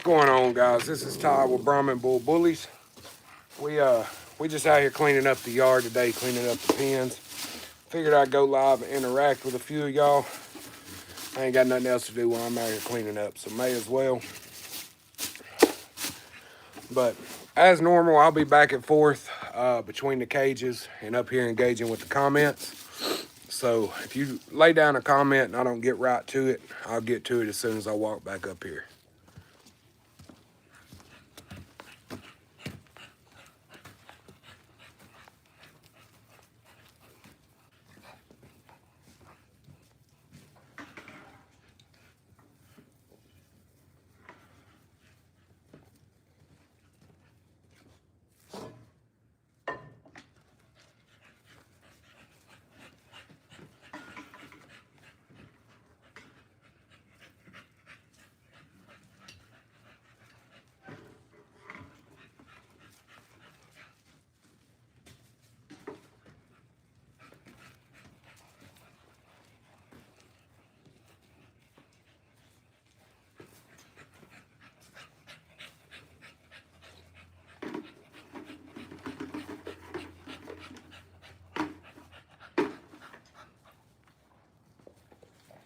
What's going on, guys? This is Todd with Brahman Bull Bullys. We just out here cleaning up the yard today, cleaning up the pens. Figured I'd go live and interact with a few of y'all. I ain't got nothing else to do while I'm out here cleaning up, so may as well. But as normal, I'll be back and forth between the cages and up here engaging with the comments. So if you lay down a comment and I don't get right to it, I'll get to it as soon as I walk back up here.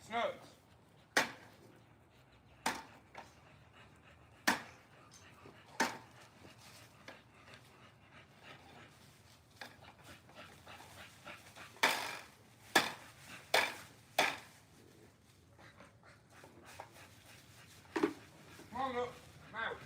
Snugs. Come on up. Out.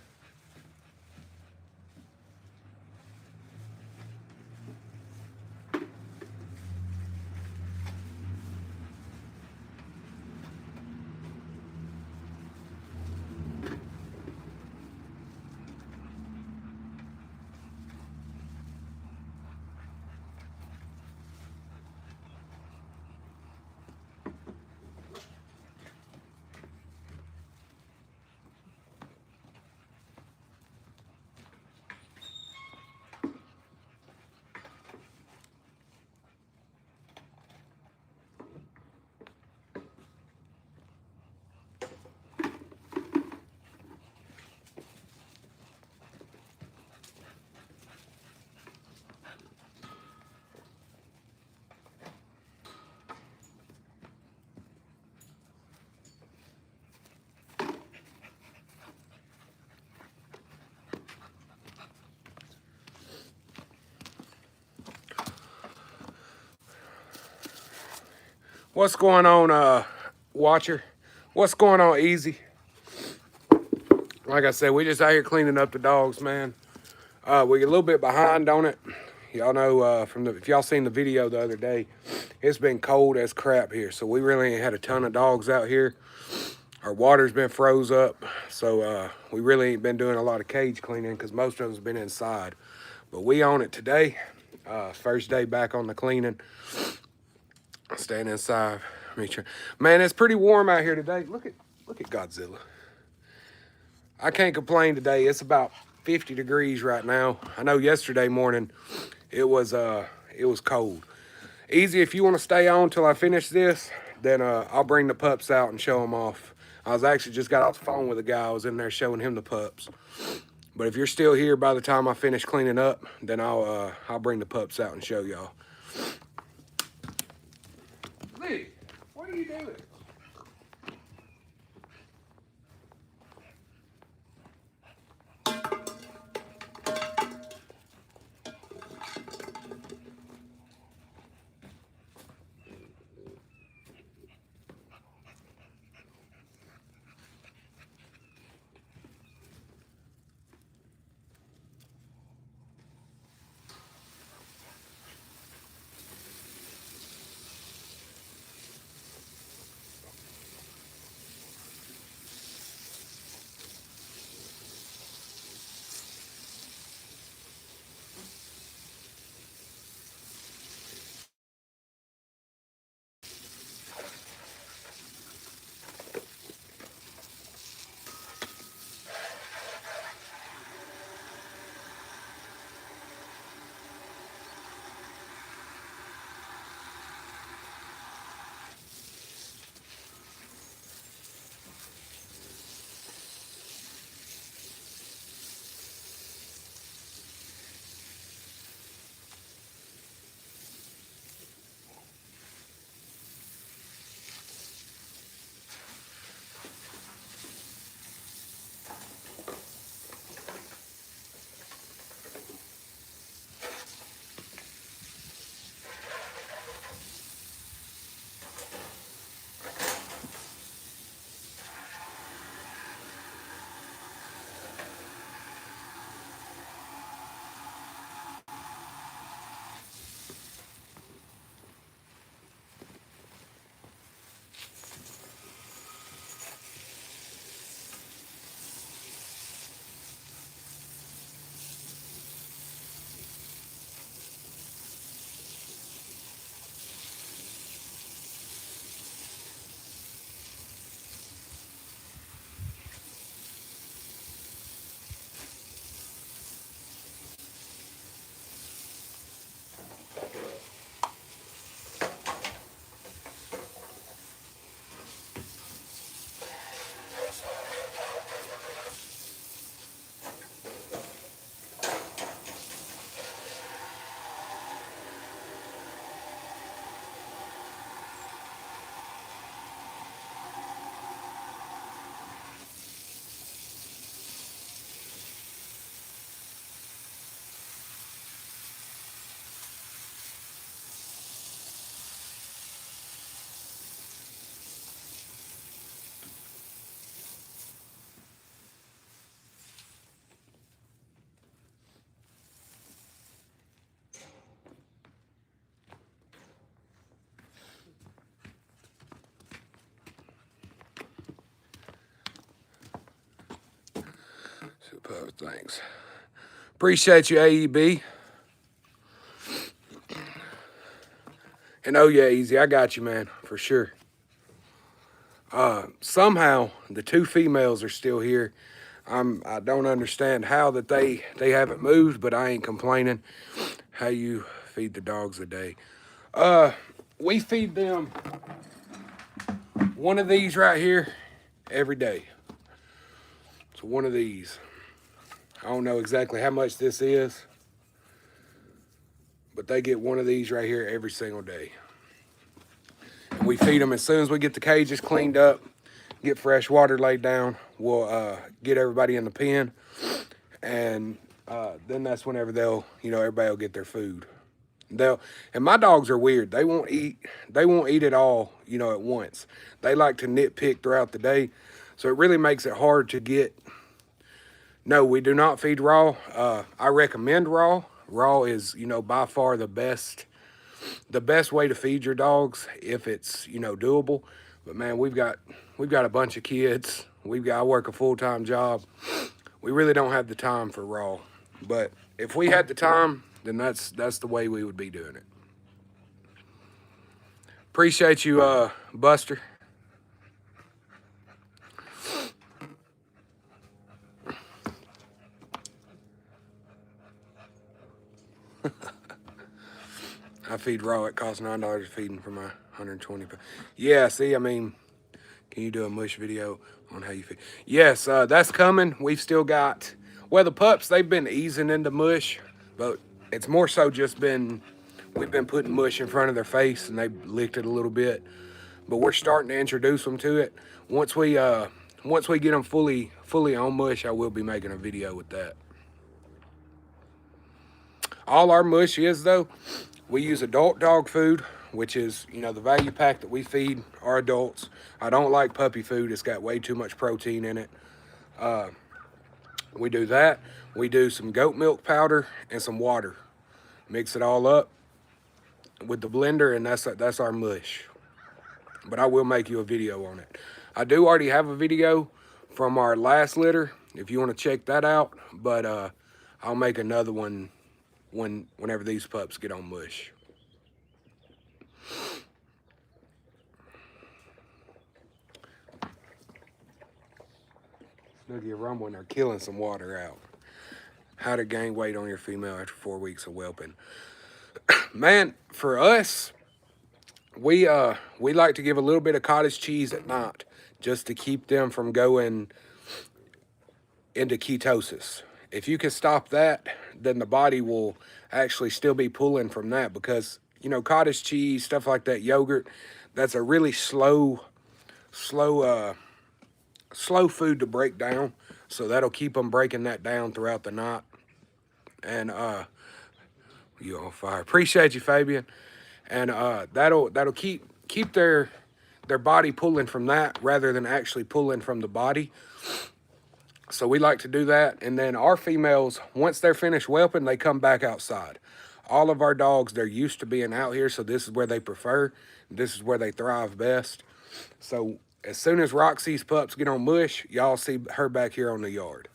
What's going on, watcher? What's going on, Easy? Like I said, we just out here cleaning up the dogs, man. We get a little bit behind on it. Y'all know if y'all seen the video the other day, it's been cold as crap here, so we really ain't had a ton of dogs out here. Our water's been froze up, so we really ain't been doing a lot of cage cleaning because most of them's been inside. But we on it today. First day back on the cleaning. Staying inside. Man, it's pretty warm out here today. Look at Godzilla. I can't complain today. It's about 50 degrees right now. I know yesterday morning it was cold. Easy, if you want to stay on till I finish this, then I'll bring the pups out and show them off. I was actually just got off the phone with a guy. I was in there showing him the pups. But if you're still here by the time I finish cleaning up, then I'll bring the pups out and show y'all. Lee, what are you doing? Thanks. Appreciate you, AEB. And oh yeah, Easy, I got you, man, for sure. Somehow the two females are still here. I don't understand how that they haven't moved, but I ain't complaining. How you feed the dogs a day? We feed them one of these right here every day. So one of these. I don't know exactly how much this is, but they get one of these right here every single day. And we feed them as soon as we get the cages cleaned up, get fresh water laid down. We'll get everybody in the pen, and then that's whenever they'll, everybody will get their food. And my dogs are weird. They won't eat it all, at once. They like to nitpick throughout the day. So it really makes it hard to get. No, we do not feed raw. I recommend raw. Raw is, by far the best way to feed your dogs if it's, doable. But man, we've got a bunch of kids. I work a full-time job. We really don't have the time for raw. But if we had the time, then that's the way we would be doing it. Appreciate you, Buster. I feed raw. It costs $9 to feed them for my 120 pounds. Yeah, see, I mean, can you do a mush video on how you feed? Yes, that's coming. We've still got, well, the pups, they've been easing into mush, but it's more so just we've been putting mush in front of their face and they licked it a little bit. But we're starting to introduce them to it. Once we get them fully on mush, I will be making a video with that. All our mush is, though, we use adult dog food, which is, the value pack that we feed our adults. I don't like puppy food. It's got way too much protein in it. We do that. We do some goat milk powder and some water. Mix it all up with the blender, and that's our mush. But I will make you a video on it. I do already have a video from our last litter, if you want to check that out. But I'll make another one whenever these pups get on mush. Snooky rumbling, they're killing some water out. How to gain weight on your female after 4 weeks of whelping. Man, for us, we like to give a little bit of cottage cheese at night just to keep them from going into ketosis. If you can stop that, then the body will actually still be pulling from that, because cottage cheese, stuff like that, yogurt, that's a really slow food to break down. So that'll keep them breaking that down throughout the night. And you on fire. Appreciate you, Fabian. And that'll keep their body pulling from that rather than actually pulling from the body. So we like to do that. And then our females, once they're finished whelping, they come back outside. All of our dogs, they're used to being out here, so this is where they prefer. This is where they thrive best. So as soon as Roxy's pups get on mush, y'all see her back here on the yard.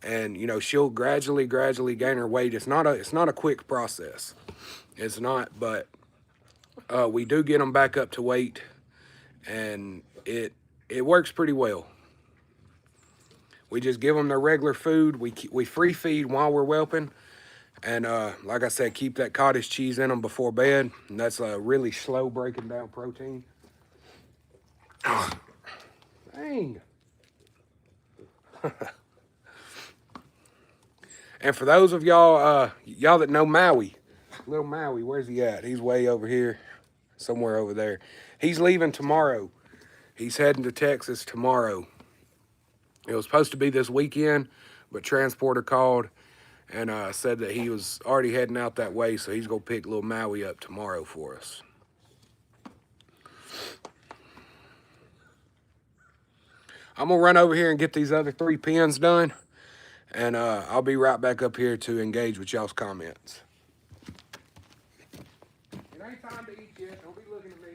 And, she'll gradually gain her weight. It's not a quick process. It's not, but we do get them back up to weight, and it works pretty well. We just give them their regular food. We free feed while we're whelping. And like I said, keep that cottage cheese in them before bed. And that's a really slow breaking down protein. Dang. And for those of y'all that know Maui, little Maui, where's he at? He's way over here, somewhere over there. He's leaving tomorrow. He's heading to Texas tomorrow. It was supposed to be this weekend, but transporter called and said that he was already heading out that way, so he's going to pick little Maui up tomorrow for us. I'm going to run over here and get these other 3 pens done, and I'll be right back up here to engage with y'all's comments. It ain't time to eat yet. Don't be looking at me.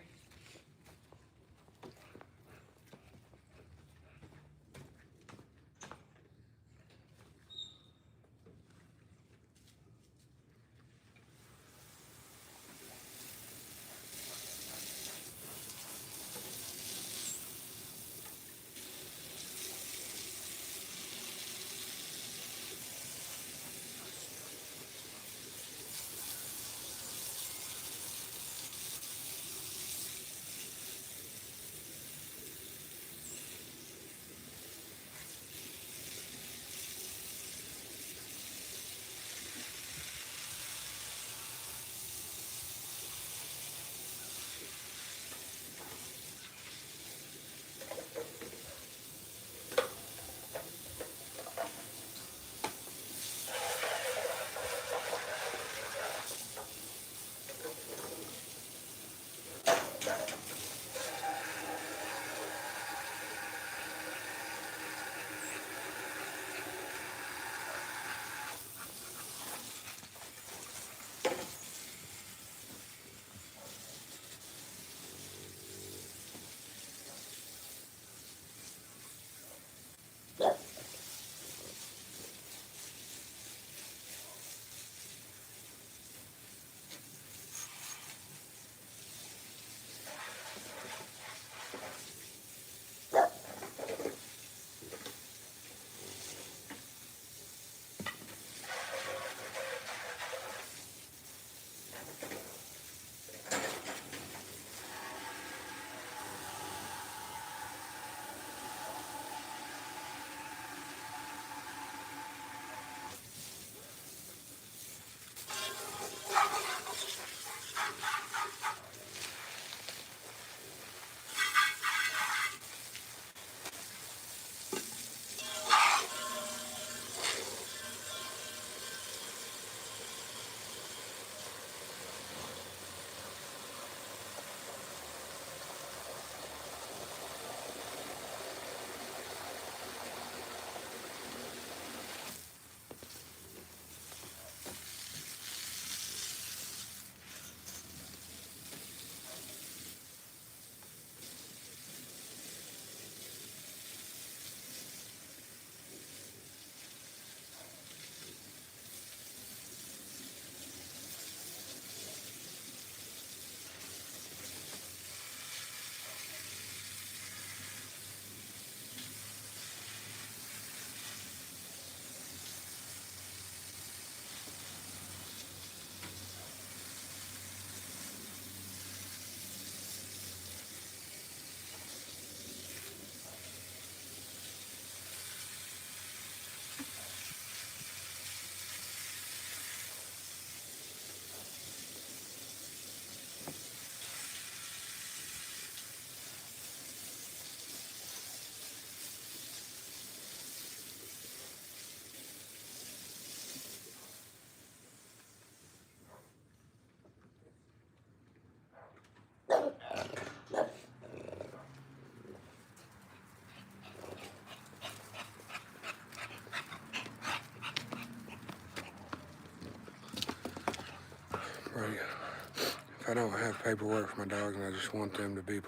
If I don't have paperwork for my dogs and I just want them to be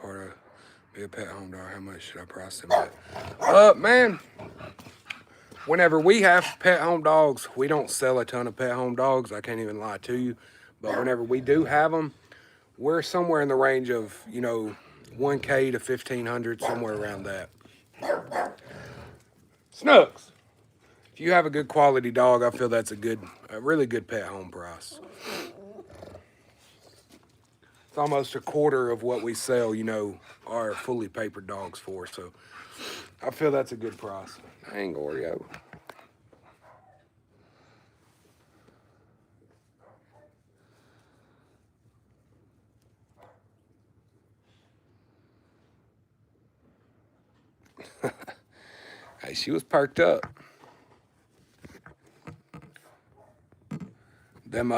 be a pet home dog, how much should I price them at? Man, whenever we have pet home dogs, we don't sell a ton of pet home dogs. I can't even lie to you. But whenever we do have them, we're somewhere in the range of, 1K to 1,500, somewhere around that. Snooks. If you have a good quality dog, I feel that's a really good pet home price. It's almost a quarter of what we sell, our fully papered dogs for. So I feel that's a good price. Dang, Oreo. Hey, she was perked up. Them,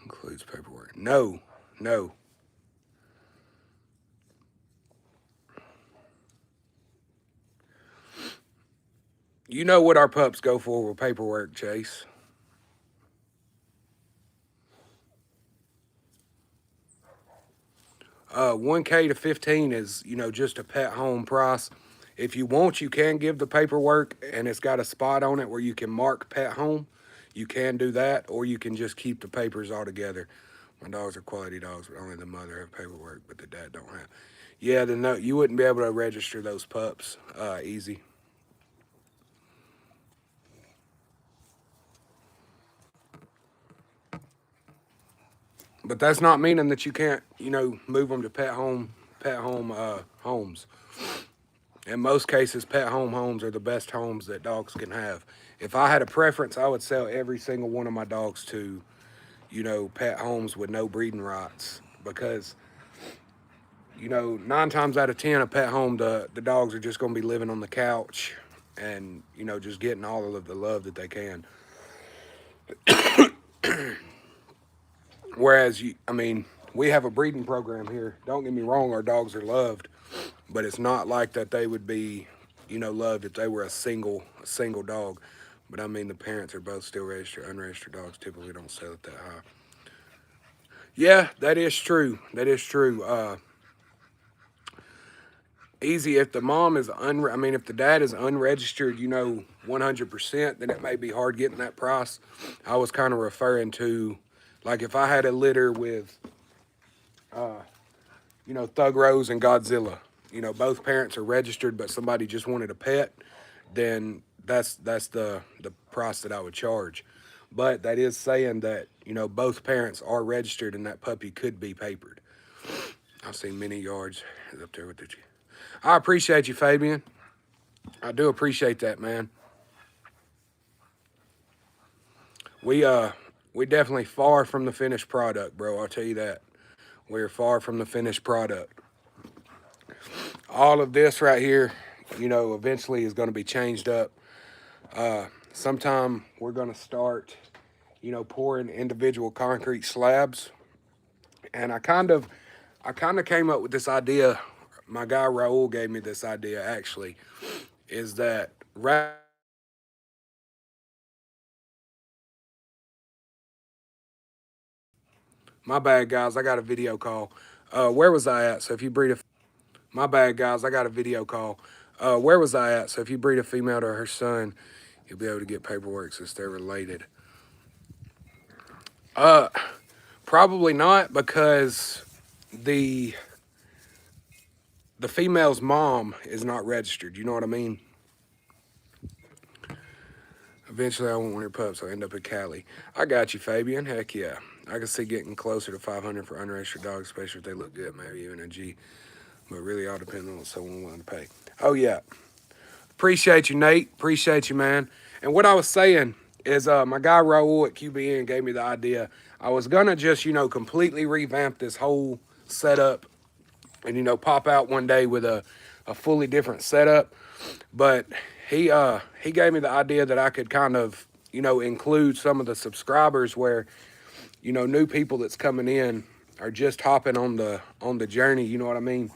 includes paperwork. No. You know what our pups go for with paperwork, Chase. 1K to 15 is, just a pet home price. If you want, you can give the paperwork and it's got a spot on it where you can mark pet home. You can do that, or you can just keep the papers all together. My dogs are quality dogs, but only the mother have paperwork, but the dad don't have. Yeah, no, you wouldn't be able to register those pups easy. But that's not meaning that you can't, move them to homes. In most cases, pet home homes are the best homes that dogs can have. If I had a preference, I would sell every single one of my dogs to, pet homes with no breeding rights. Because, 9 times out of 10, a pet home, the dogs are just going to be living on the couch and, just getting all of the love that they can. Whereas, we have a breeding program here. Don't get me wrong, our dogs are loved. But it's not like that they would be, loved if they were a single dog. But the parents are both still registered. Unregistered dogs typically don't sell it that high. Yeah, that is true. Easy, if the mom is if the dad is unregistered, 100%, then it may be hard getting that price. I was kind of referring to, like, if I had a litter with, Thug Rose and Godzilla, both parents are registered, but somebody just wanted a pet, then that's the price that I would charge. But that is saying that, both parents are registered and that puppy could be papered. I've seen many yards up there with the... I appreciate you, Fabian. I do appreciate that, man. We definitely far from the finished product, bro. I'll tell you that. We're far from the finished product. All of this right here, eventually is going to be changed up. Sometime we're going to start, pouring individual concrete slabs. And I kind of came up with this idea. My guy Raul gave me this idea, actually, is that my bad, guys, I got a video call. Where was I at? So if you breed a... My bad, guys, I got a video call. Where was I at? So if you breed a female to her son, you'll be able to get paperwork since they're related. Probably not, because the female's mom is not registered. You know what I mean? Eventually, I won't want her pups, so I end up at Cali. I got you, Fabian. Heck yeah. I can see getting closer to 500 for unregistered dogs, especially if they look good, maybe even a G. But really all depends on what someone willing to pay. Oh, yeah. Appreciate you, Nate. Appreciate you, man. And what I was saying is my guy Raul at QBN gave me the idea. I was going to just, completely revamp this whole setup and, pop out one day with a fully different setup. But he gave me the idea that I could kind of, include some of the subscribers where, new people that's coming in are just hopping on the journey, you know what I mean?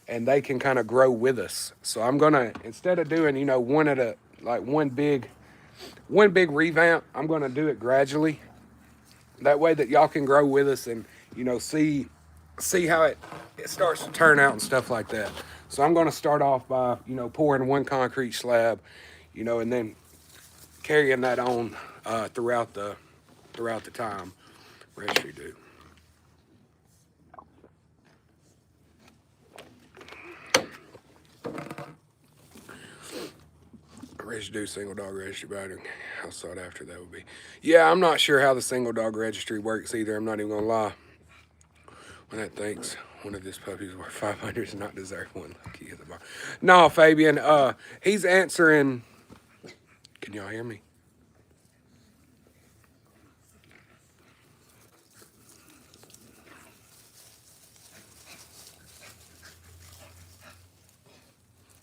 And they can kind of grow with us. So I'm gonna, instead of doing, one big revamp, I'm gonna do it gradually. That way that y'all can grow with us and, you know, see how it starts to turn out and stuff like that. So I'm going to start off by, you know, pouring one concrete slab, you know, and then carrying that on throughout the time. Registry do. Registry single dog registry batting. How sought after that would be. Yeah, I'm not sure how the single dog registry works either. I'm not even gonna lie. When that thinks one of his puppies worth 500 is not deserved one. Lucky at the bar. No, Fabian. He's answering. Can y'all hear me?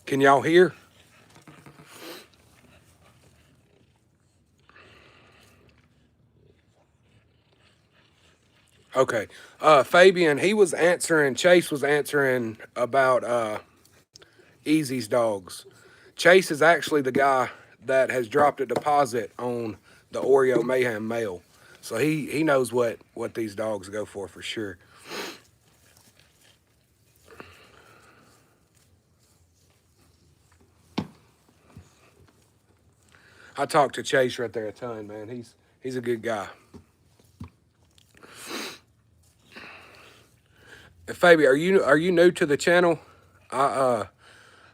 Can y'all hear? Okay. Fabian, he was answering, Chase was answering about Easy's dogs. Chase is actually the guy that has dropped a deposit on the Oreo Mayhem male. So he knows what these dogs go for sure. I talked to Chase right there a ton, man. He's a good guy. And Fabi, are you new to the channel? I'm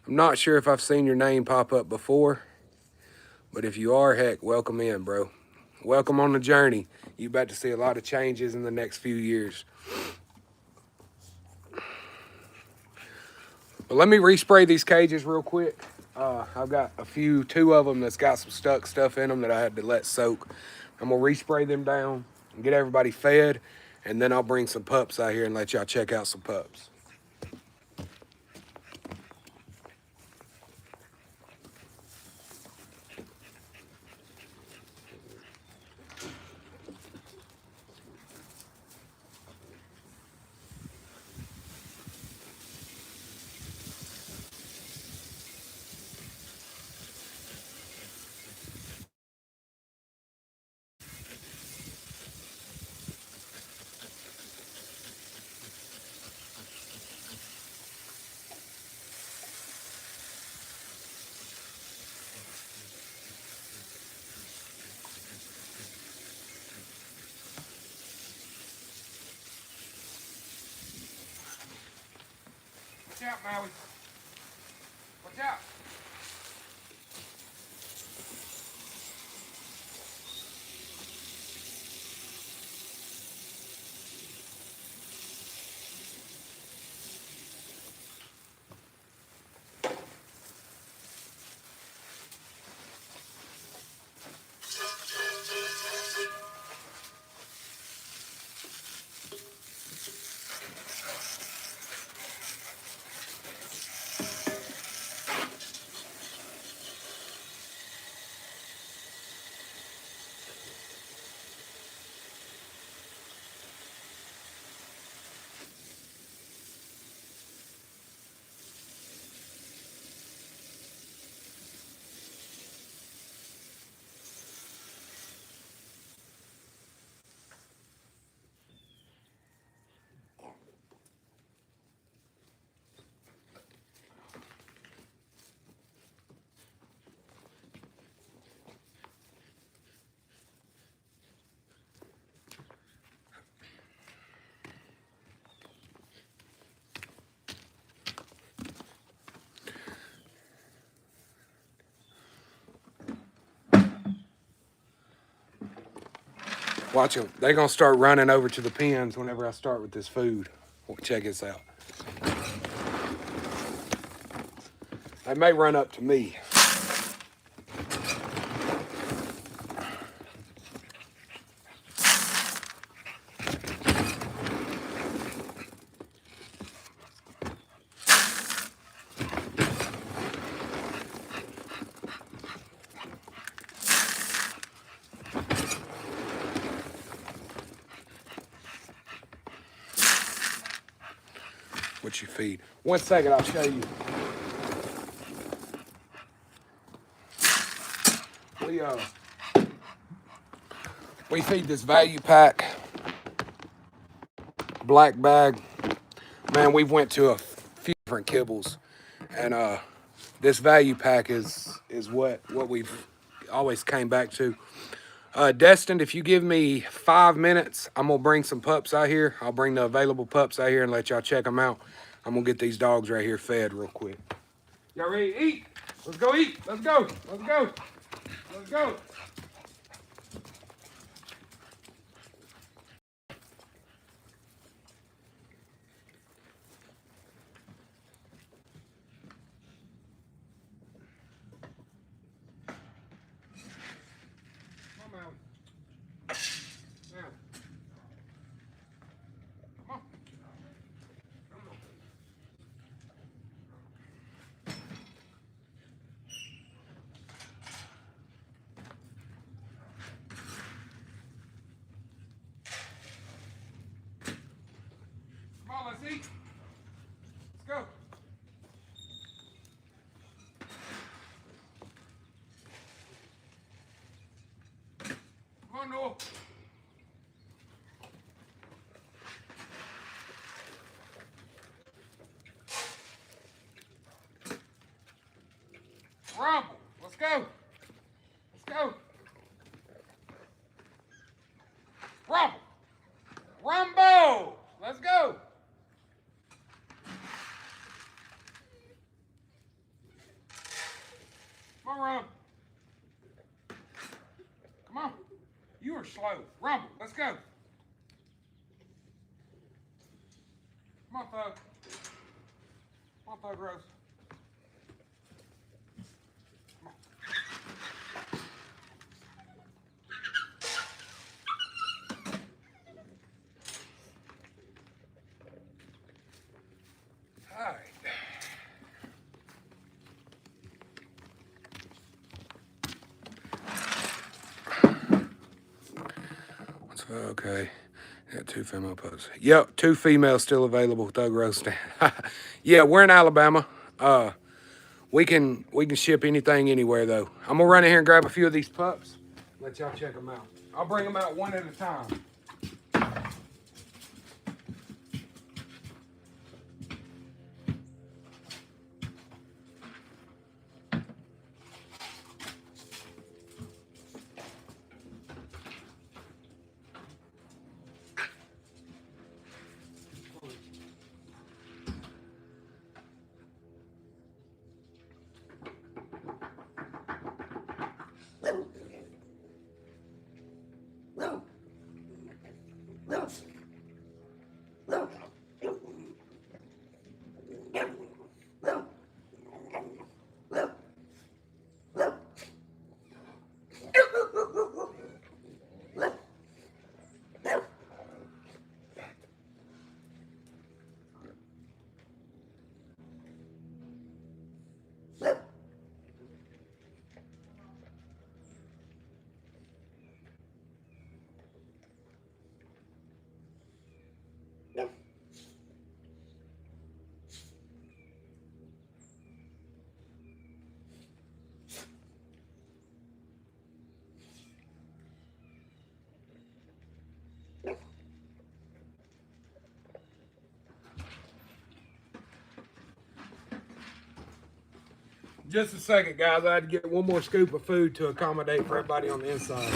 not sure if I've seen your name pop up before, but if you are, heck, welcome in, bro. Welcome on the journey. You about to see a lot of changes in the next few years. But let me respray these cages real quick. I've got two of them that's got some stuck stuff in them that I had to let soak. I'm gonna respray them down and get everybody fed, and then I'll bring some pups out here and let y'all check out some pups. Watch out, Maui. Watch out. Watch them. They're going to start running over to the pens whenever I start with this food. Check this out. They may run up to me. What you feed. 1 second, I'll show you. We feed this value pack, black bag. Man, we've went to a few different kibbles, and this value pack is what we've always came back to. Destined, if you give me 5 minutes, I'm gonna bring some pups out here. I'll bring the available pups out here and let y'all check them out. I'm gonna get these dogs right here fed real quick. Y'all ready to eat? Let's go eat. Let's go. Let's go. Let's go. Come on. Now. Come on. Come on. Come on, let's eat. Let's go. Come on, Noah. Rumble. Let's go. Let's go. Rumble. Rumble. Let's go. Come on, Rum. Come on. You are slow. Rumble. Let's go. Come on, Thug. Come on, Thug Rose. Come on. All right. Okay. Got 2 female pups. Yep, 2 females still available. Thug Rose. Yeah, we're in Alabama. We can ship anything anywhere though. I'm gonna run in here and grab a few of these pups. Let y'all check them out. I'll bring them out one at a time. Just a second, guys. I had to get one more scoop of food to accommodate for everybody on the inside.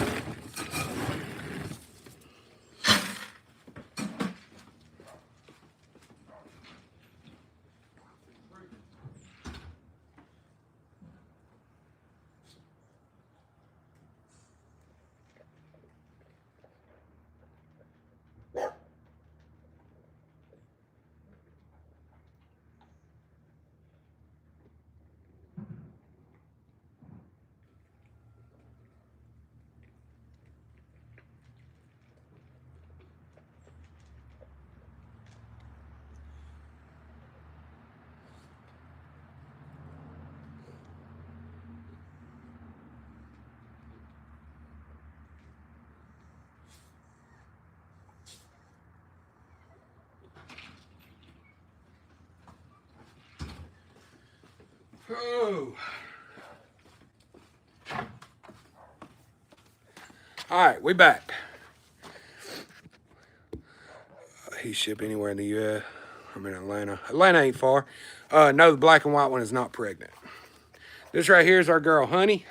Oh. All right, we back. he ship anywhere in the U.S. I'm in Atlanta. Atlanta ain't far. No, the black and white one is not pregnant. This right here is our girl, Honey.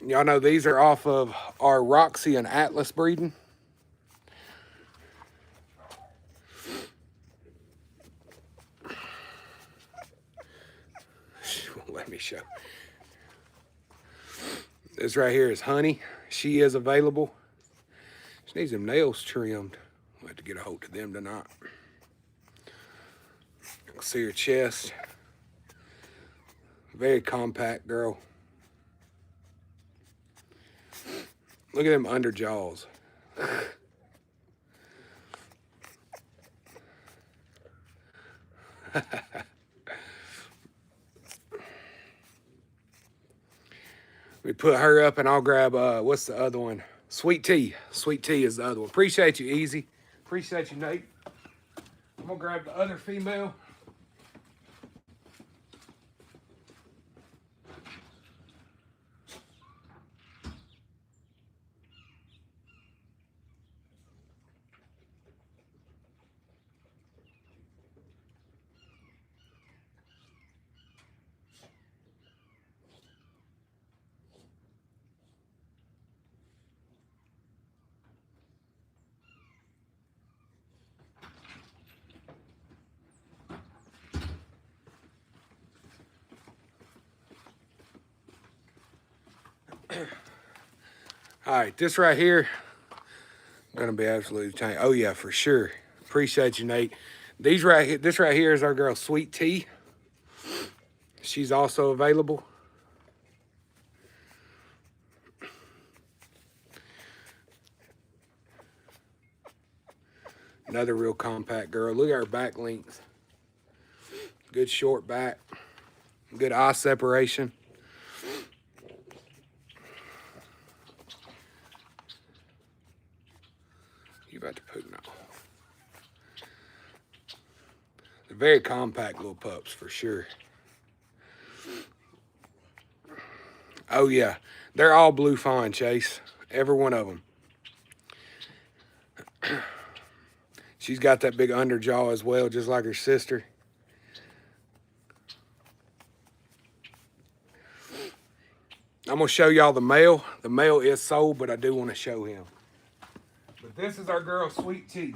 Y'all know these are off of our Roxy and Atlas breeding. Let me show. This right here is Honey. She is available. She needs them nails trimmed. We'll have to get a hold of them tonight. You can see her chest. Very compact girl. Look at them under jaws. We put her up and I'll grab, what's the other one? Sweet Tea. Sweet Tea is the other one. Appreciate you, Easy. Appreciate you, Nate. I'm gonna grab the other female. All right, this right here, gonna be absolutely tiny. Oh yeah, for sure. Appreciate you, Nate. This right here is our girl, Sweet Tea. She's also available. Another real compact girl. Look at her back length. Good short back. Good eye separation. You about to poop now. They're very compact little pups for sure. Oh yeah, they're all blue fawn, Chase. Every one of them. She's got that big underjaw as well, just like her sister. I'm gonna show y'all the male. The male is sold, but I do want to show him. But this is our girl, Sweet Tea.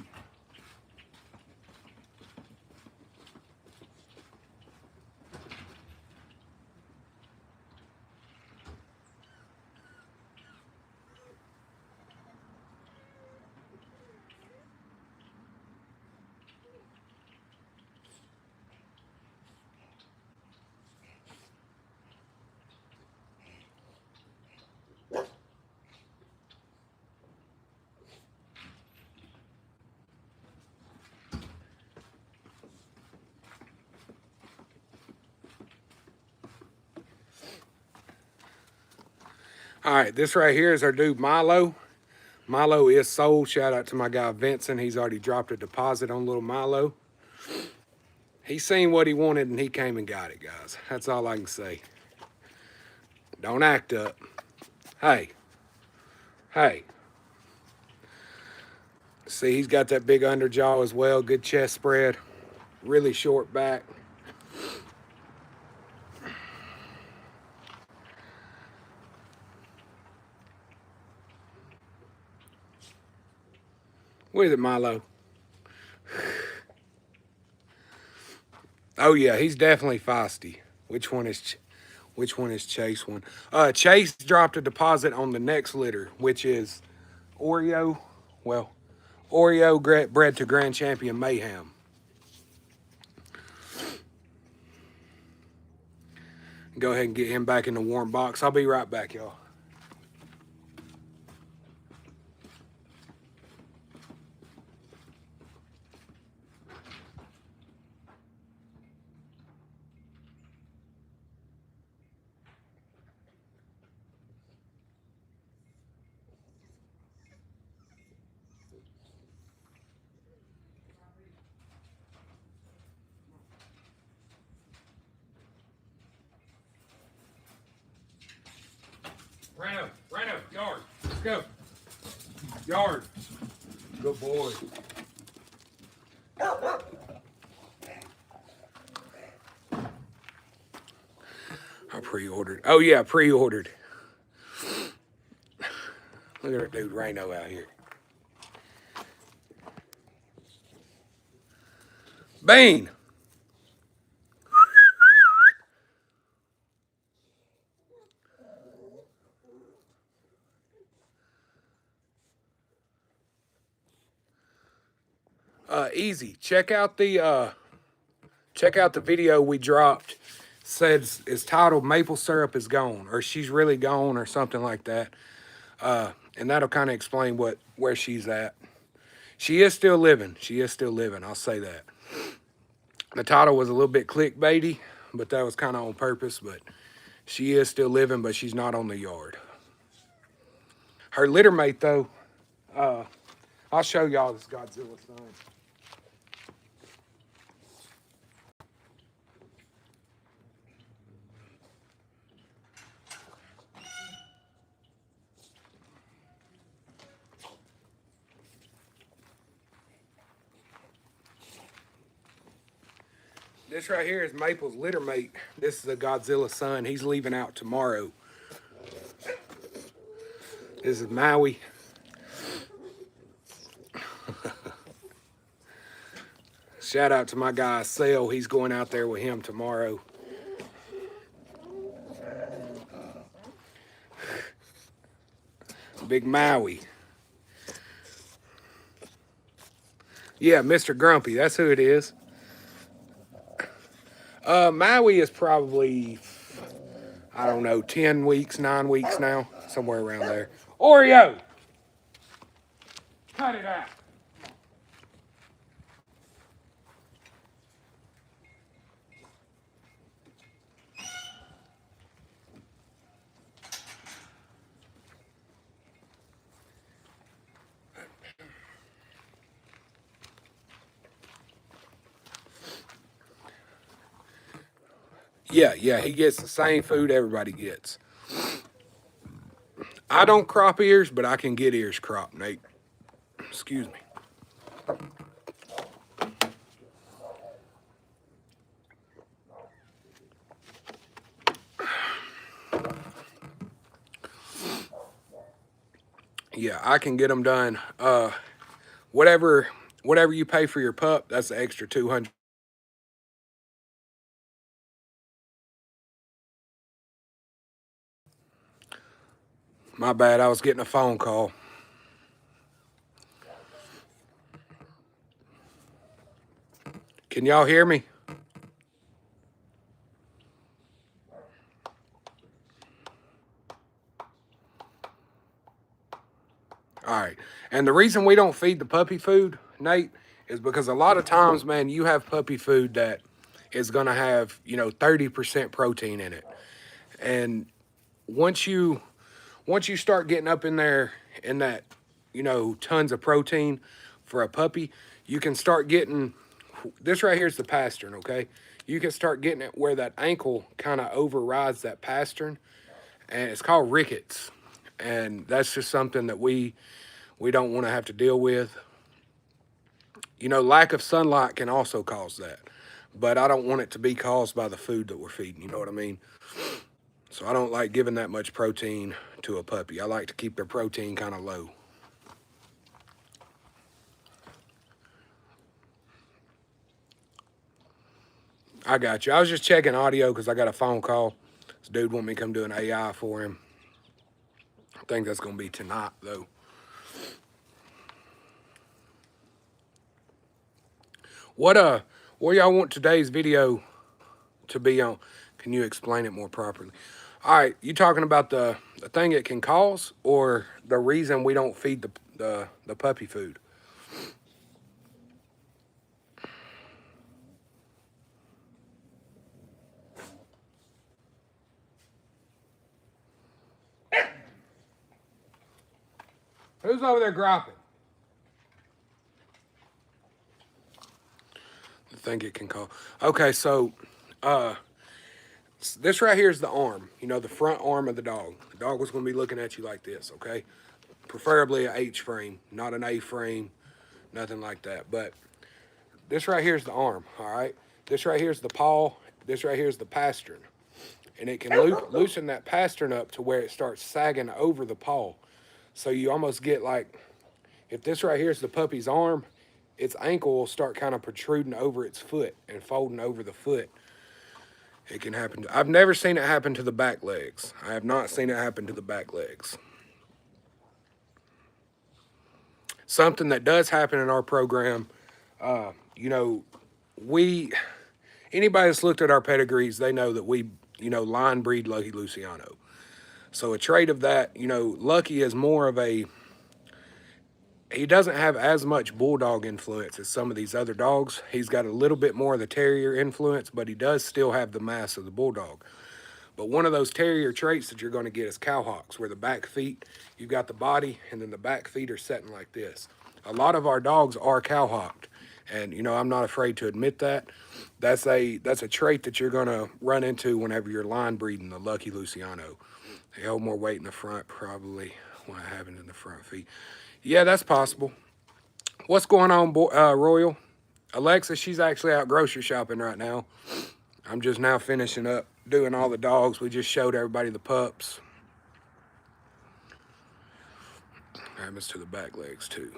All right, this right here is our dude, Milo. Milo is sold. Shout out to my guy, Vincent. He's already dropped a deposit on little Milo. He seen what he wanted and he came and got it, guys. That's all I can say. Don't act up. Hey. Hey. See, he's got that big underjaw as well. Good chest spread. Really short back. What is it, Milo? Oh yeah, he's definitely feisty. Which one is Chase one? Chase dropped a deposit on the next litter, which is Oreo. Well, Oreo bred to Grand Champion Mayhem. Go ahead and get him back in the warm box. I'll be right back, y'all. Rhino, yard. Let's go. Yard. Good boy. I pre-ordered. Oh yeah, pre-ordered. Look at that dude Rhino out here. Bean. Easy. Check out the video we dropped. Says it's titled "Maple Syrup is Gone" or "She's Really Gone" or something like that. And that'll kind of explain where she's at. She is still living. She is still living. I'll say that. The title was a little bit clickbaity, but that was kind of on purpose. But she is still living, but she's not on the yard. Her litter mate, though, I'll show y'all this Godzilla son. This right here is Maple's litter mate. This is a Godzilla son. He's leaving out tomorrow. This is Maui. Shout out to my guy, Sale. He's going out there with him tomorrow. Big Maui. Yeah, Mr. Grumpy. That's who it is. Maui is probably, I don't know, 10 weeks, 9 weeks now. Somewhere around there. Oreo! Cut it out. Yeah, he gets the same food everybody gets. I don't crop ears, but I can get ears cropped, Nate. Excuse me. Yeah, I can get them done. Whatever you pay for your pup, that's the extra 200. My bad, I was getting a phone call. Can y'all hear me? All right. And the reason we don't feed the puppy food, Nate, is because a lot of times, man, you have puppy food that is going to have, 30% protein in it. And once you start getting up in there in that, tons of protein for a puppy, you can start getting, this right here is the pastern, okay? You can start getting it where that ankle kind of overrides that pastern, and it's called rickets. And that's just something that we don't want to have to deal with. Lack of sunlight can also cause that, but I don't want it to be caused by the food that we're feeding, you know what I mean? So I don't like giving that much protein to a puppy. I like to keep their protein kind of low. I got you. I was just checking audio because I got a phone call. This dude want me to come do an AI for him. I think that's going to be tonight, though. What y'all want today's video to be on? Can you explain it more properly? All right, you talking about the thing it can cause, or the reason we don't feed the puppy food? Who's over there griping? The thing it can cause. Okay, so this right here is the arm. The front arm of the dog. The dog was going to be looking at you like this, okay? preferably an H frame, not an A frame, nothing like that. But this right here is the arm, all right? This right here is the paw. This right here is the pastern. And it can loosen that pastern up to where it starts sagging over the paw. So you almost get like, if this right here is the puppy's arm, its ankle will start kind of protruding over its foot and folding over the foot. It can happen to, I've never seen it happen to the back legs. I have not seen it happen to the back legs. Something that does happen in our program, you know, anybody that's looked at our pedigrees, they know that we, line breed Lucky Luciano. So a trait of that, Lucky is more of he doesn't have as much bulldog influence as some of these other dogs. He's got a little bit more of the terrier influence, but he does still have the mass of the bulldog. But one of those terrier traits that you're going to get is cowhocks, where the back feet, you've got the body, and then the back feet are setting like this. A lot of our dogs are cowhocked, and I'm not afraid to admit that. That's a trait that you're going to run into whenever you're line breeding the Lucky Luciano. They hold more weight in the front, probably when it happens in the front feet. Yeah, that's possible. What's going on, Royal? Alexa, she's actually out grocery shopping right now. I'm just now finishing up doing all the dogs. We just showed everybody the pups. Happens to the back legs too.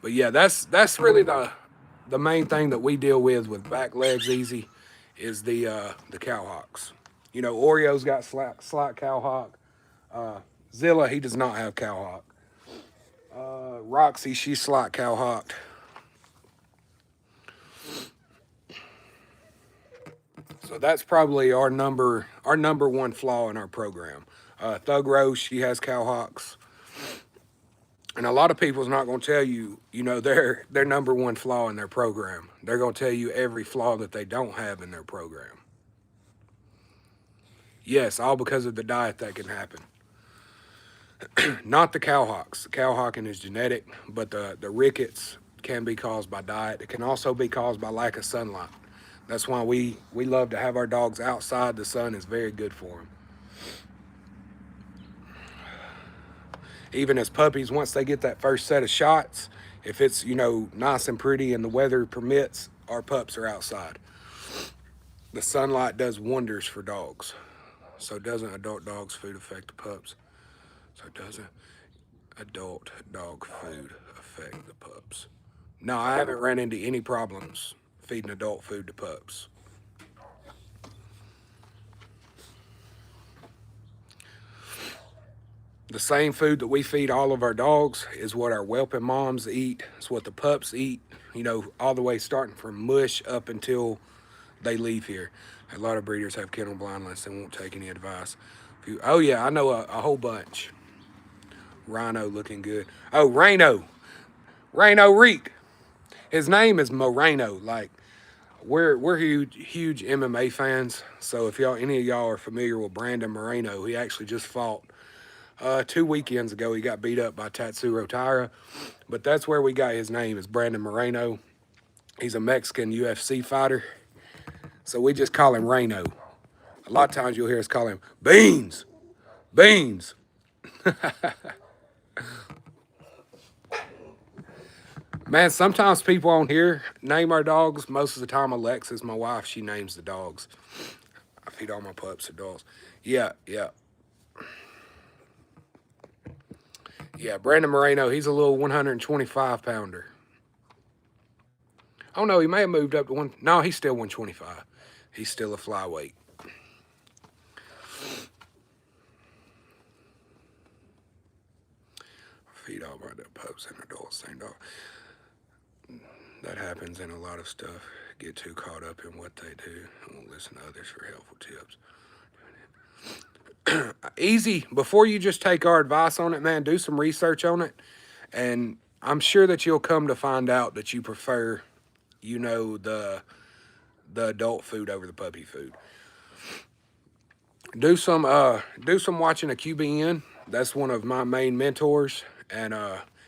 But yeah, that's really the main thing that we deal with back legs easy is the cowhocks. Oreo's got slight cowhock. Zilla, he does not have cowhock. Roxy, she's slight cowhocked. So that's probably our number one flaw in our program. Thug Rose, she has cowhocks. And a lot of people's not going to tell you, their number one flaw in their program. They're going to tell you every flaw that they don't have in their program. Yes, all because of the diet that can happen. Not the cowhocks. The cowhocking is genetic, but the rickets can be caused by diet. It can also be caused by lack of sunlight. That's why we love to have our dogs outside. The sun is very good for them. Even as puppies, once they get that first set of shots, if it's, nice and pretty and the weather permits, our pups are outside. The sunlight does wonders for dogs. So doesn't adult dog's food affect the pups? So doesn't adult dog food affect the pups? No, I haven't ran into any problems feeding adult food to pups. The same food that we feed all of our dogs is what our whelping moms eat. It's what the pups eat, all the way starting from mush up until they leave here. A lot of breeders have kennel blindness and won't take any advice. Oh yeah, I know a whole bunch. Rhino looking good. Oh, Reno Reek. His name is Moreno. Like, we're huge MMA fans. So if any of y'all are familiar with Brandon Moreno, he actually just fought 2 weekends ago. He got beat up by Tatsuro Taira, but that's where we got his name, is Brandon Moreno. He's a Mexican UFC fighter, so we just call him Reno. A lot of times you'll hear us call him Beans. Man, sometimes people on here name our dogs. Most of the time, Alexis, my wife, she names the dogs. I feed all my pups to dogs. Yeah. Yeah, Brandon Moreno, he's a little 125-pounder. Oh, no, he may have moved up to one. No, he's still 125. He's still a flyweight. Feed all my pups and adults, same dog. That happens in a lot of stuff. Get too caught up in what they do and won't listen to others for helpful tips. Easy. Before you just take our advice on it, man, do some research on it. And I'm sure that you'll come to find out that you prefer, the adult food over the puppy food. Do some watching a QBN. That's one of my main mentors, and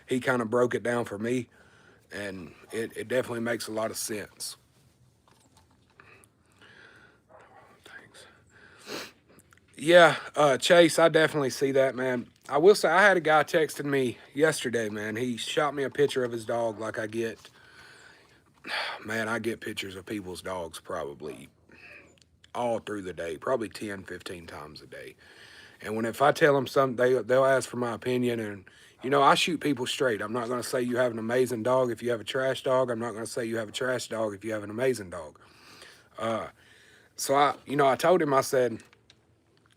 he kind of broke it down for me, and it definitely makes a lot of sense. Thanks. Yeah, Chase, I definitely see that, man. I will say I had a guy texting me yesterday, man. He shot me a picture of his dog like I get, man, I get pictures of people's dogs probably all through the day, probably 10, 15 times a day. And if I tell them something, they'll ask for my opinion. And, you know, I shoot people straight. I'm not going to say you have an amazing dog if you have a trash dog. I'm not going to say you have a trash dog if you have an amazing dog. So I told him, I said,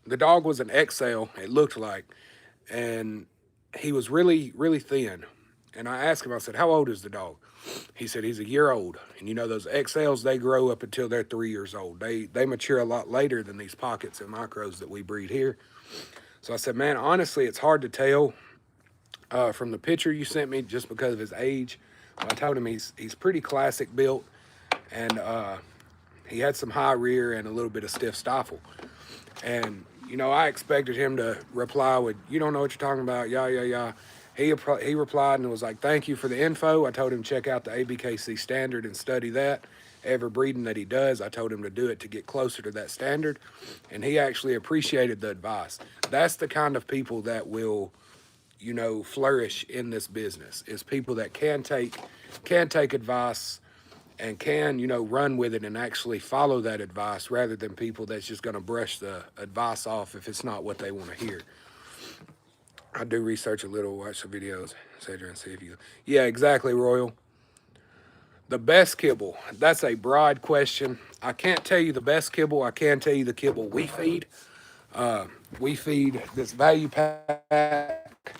the dog was an XL, it looked like, and he was really, really thin. And I asked him, I said, how old is the dog? He said he's a year old. And you know, those XLs, they grow up until they're 3 years old. They mature a lot later than these pockets and micros that we breed here. So I said, man, honestly, it's hard to tell from the picture you sent me just because of his age. I told him he's pretty classic built, and he had some high rear and a little bit of stiff stifle. And, you know, I expected him to reply with, you don't know what you're talking about, yeah, yeah, yeah. He replied and was like, thank you for the info. I told him check out the ABKC standard and study that. Every breeding that he does, I told him to do it to get closer to that standard. And he actually appreciated the advice. That's the kind of people that will, you know, flourish in this business, is people that can take advice and can, you know, run with it and actually follow that advice, rather than people that's just going to brush the advice off if it's not what they want to hear. I do research a little, watch the videos, etc., and see if you... Yeah, exactly, Royal. The best kibble, that's a broad question. I can't tell you the best kibble. I can tell you the kibble we feed. We feed this value pack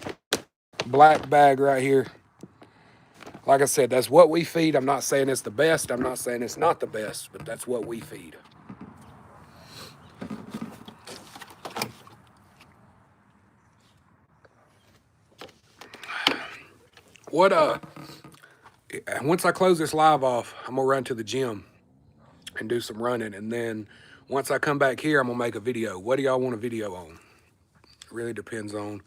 black bag right here. Like I said, that's what we feed. I'm not saying it's the best. I'm not saying it's not the best, but that's what we feed. Once I close this live off, I'm gonna run to the gym and do some running, and then once I come back here, I'm gonna make a video. What do y'all want a video on? It really depends on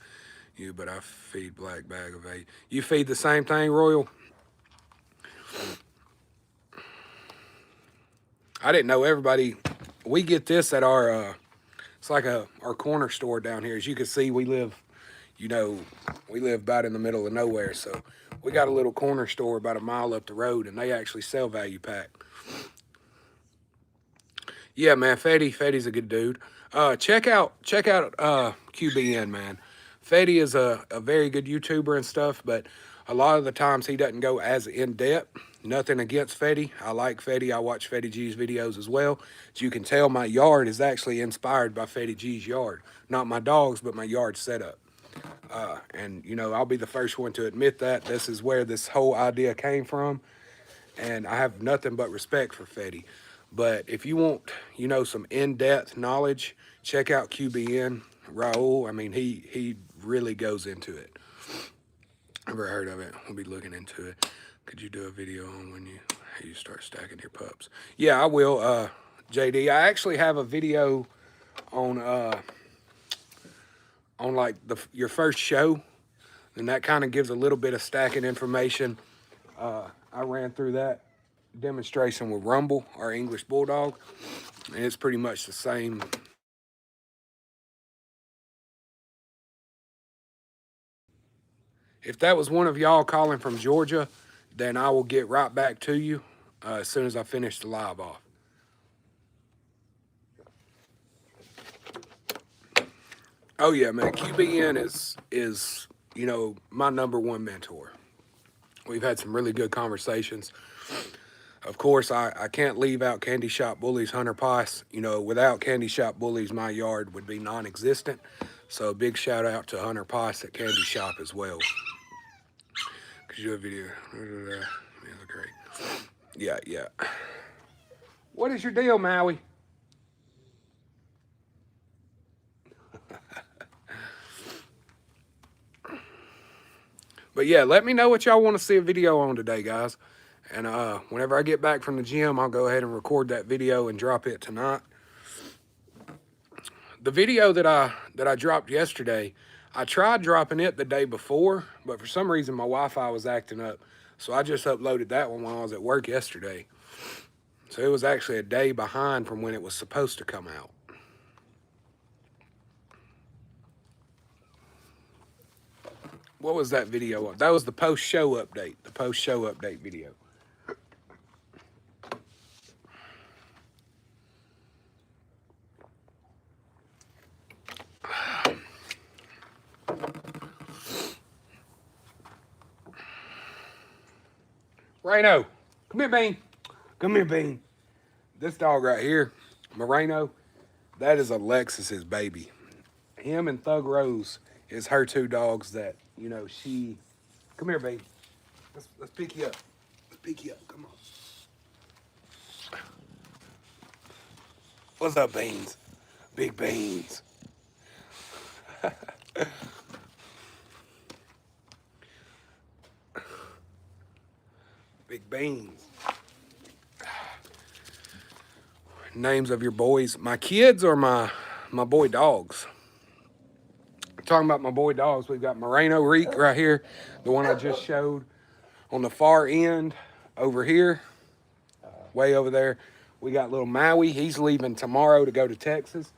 you, but I feed black bag of eight. You feed the same thing, Royal? I didn't know everybody. We get this at our it's like our corner store down here. As you can see, we live, you know, we live about in the middle of nowhere, so we got a little corner store about a mile up the road, and they actually sell value pack. Yeah, man, Fetty's a good dude. Check out QBN, man. Fetty is a very good YouTuber and stuff, but a lot of the times he doesn't go as in depth. Nothing against Fetty. I like Fetty. I watch Fetty G's videos as well. As you can tell, my yard is actually inspired by Fetty G's yard. Not my dogs, but my yard setup. And, you know, I'll be the first one to admit that. This is where this whole idea came from. And I have nothing but respect for Fetty. But if you want, you know, some in-depth knowledge, check out QBN. Raul, I mean, he really goes into it. Never heard of it. We'll be looking into it. Could you do a video on when you start stacking your pups? Yeah, I will, JD. I actually have a video on like your first show, and that kind of gives a little bit of stacking information. I ran through that demonstration with Rumble, our English Bulldog, and it's pretty much the same. If that was one of y'all calling from Georgia, then I will get right back to you as soon as I finish the live off. Oh yeah, man, QBN is you know, my #1 mentor. We've had some really good conversations. Of course, I can't leave out Candy Shop Bullies, Hunter Pice. You know, without Candy Shop Bullies, my yard would be non-existent. So a big shout out to Hunter Pice at Candy Shop as well. Could you do a video? Yeah, great. Yeah, yeah. What is your deal, Maui? But yeah, let me know what y'all want to see a video on today, guys. And whenever I get back from the gym, I'll go ahead and record that video and drop it tonight. The video that I dropped yesterday, I tried dropping it the day before, but for some reason my Wi-Fi was acting up. So I just uploaded that one while I was at work yesterday. So it was actually a day behind from when it was supposed to come out. what was that video? That was the post-show update. The post-show update video. Rhino, come here, Bean. Come here, Bean. This dog right here, Moreno, that is Alexis's baby. Him and Thug Rose is her two dogs that, you know, she... Come here, baby. Let's pick you up. Let's pick you up. Come on. What's up, Beans? Big Beans. Big Beans. Names of your boys. My kids or my boy dogs? Talking about my boy dogs, we've got Moreno Reek right here, the one I just showed. On the far end over here, way over there, we got little Maui. He's leaving tomorrow to go to Texas.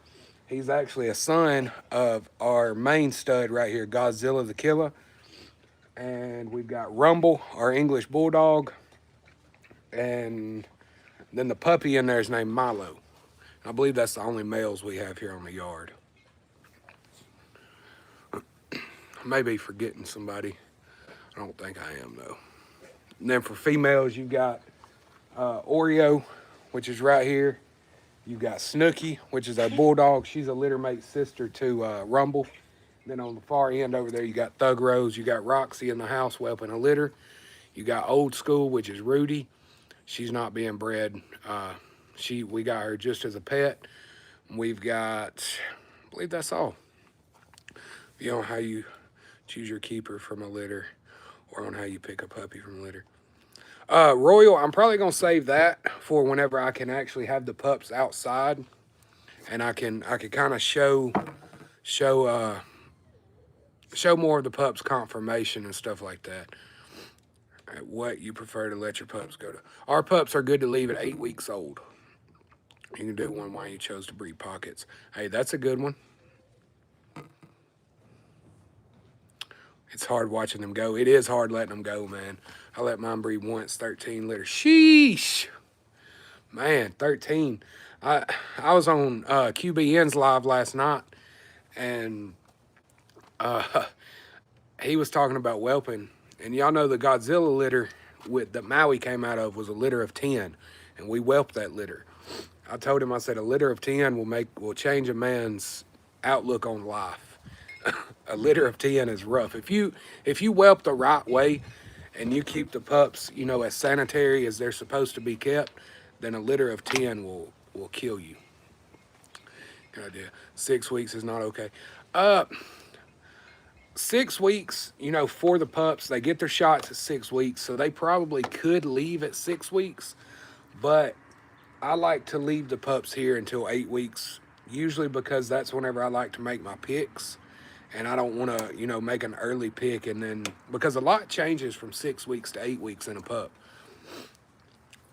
He's actually a son of our main stud right here, Godzilla the Killer. And we've got Rumble, our English Bulldog. And then the puppy in there is named Milo. I believe that's the only males we have here on the yard. I may be forgetting somebody. I don't think I am, though. And then for females, you've got Oreo, which is right here. You've got Snooky, which is our bulldog. She's a litter mate sister to Rumble. And then on the far end over there, you got Thug Rose. You got Roxy in the house whelping a litter. You got Old School, which is Rudy. She's not being bred. We got her just as a pet. We've got, I believe that's all. You know how you choose your keeper from a litter, or on how you pick a puppy from a litter. Royal, I'm probably gonna save that for whenever I can actually have the pups outside, and I can kind of show more of the pups' conformation and stuff like that. What you prefer to let your pups go to? Our pups are good to leave at 8 weeks old. You can do one why you chose to breed pockets. Hey, that's a good one. It's hard watching them go. It is hard letting them go, man. I let mine breed once, 13 litters. Sheesh. Man, 13. I was on QBN's live last night, and he was talking about whelping. And y'all know the Godzilla litter that Maui came out of was a litter of 10, and we whelped that litter. I told him, I said, a litter of 10 will change a man's outlook on life. A litter of 10 is rough. If you whelp the right way and you keep the pups, you know, as sanitary as they're supposed to be kept, then a litter of 10 will kill you. Good idea. 6 weeks is not okay. 6 weeks, you know, for the pups, they get their shots at 6 weeks, so they probably could leave at 6 weeks, but I like to leave the pups here until 8 weeks, usually because that's whenever I like to make my picks. And I don't want to, you know, make an early pick, and then, because a lot changes from 6 weeks to 8 weeks in a pup.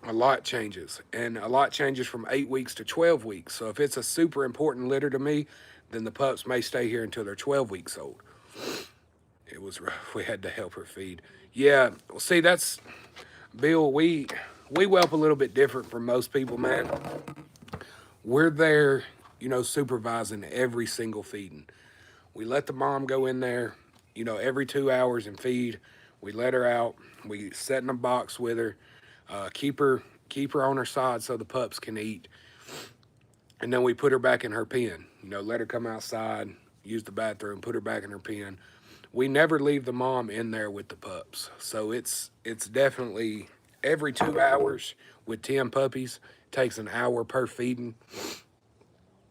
A lot changes, and a lot changes from 8 weeks to 12 weeks. So if it's a super important litter to me, then the pups may stay here until they're 12 weeks old. It was rough. We had to help her feed. Yeah, well, see, that's, Bill, we whelp a little bit different from most people, man. We're there, you know, supervising every single feeding. We let the mom go in there, you know, every 2 hours and feed. We let her out. We sit in a box with her, keep her on her side so the pups can eat. And then we put her back in her pen. You know, let her come outside, use the bathroom, put her back in her pen. We never leave the mom in there with the pups. So it's definitely every 2 hours with 10 puppies. Takes an hour per feeding.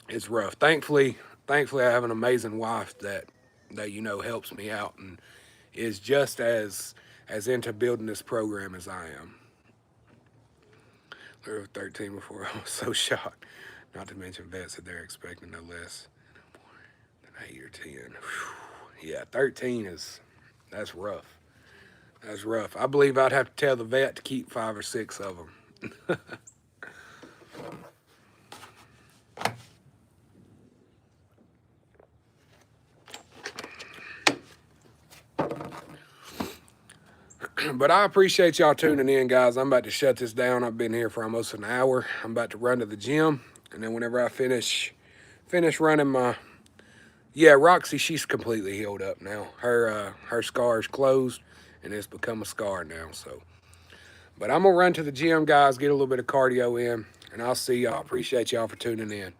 It's rough. Thankfully, I have an amazing wife that you know helps me out and is just as into building this program as I am. There were 13 before. I was so shocked. Not to mention Vet said they're expecting no less than 8 or 10. Whew. Yeah, 13 that's rough. That's rough. I believe I'd have to tell the vet to keep 5 or 6 of them. But I appreciate y'all tuning in, guys. I'm about to shut this down. I've been here for almost an hour. I'm about to run to the gym, and then whenever I finish running my, yeah, Roxy, she's completely healed up now. Her scar's closed, and it's become a scar now. So, but I'm gonna run to the gym, guys, get a little bit of cardio in, and I'll see y'all. Appreciate y'all for tuning in.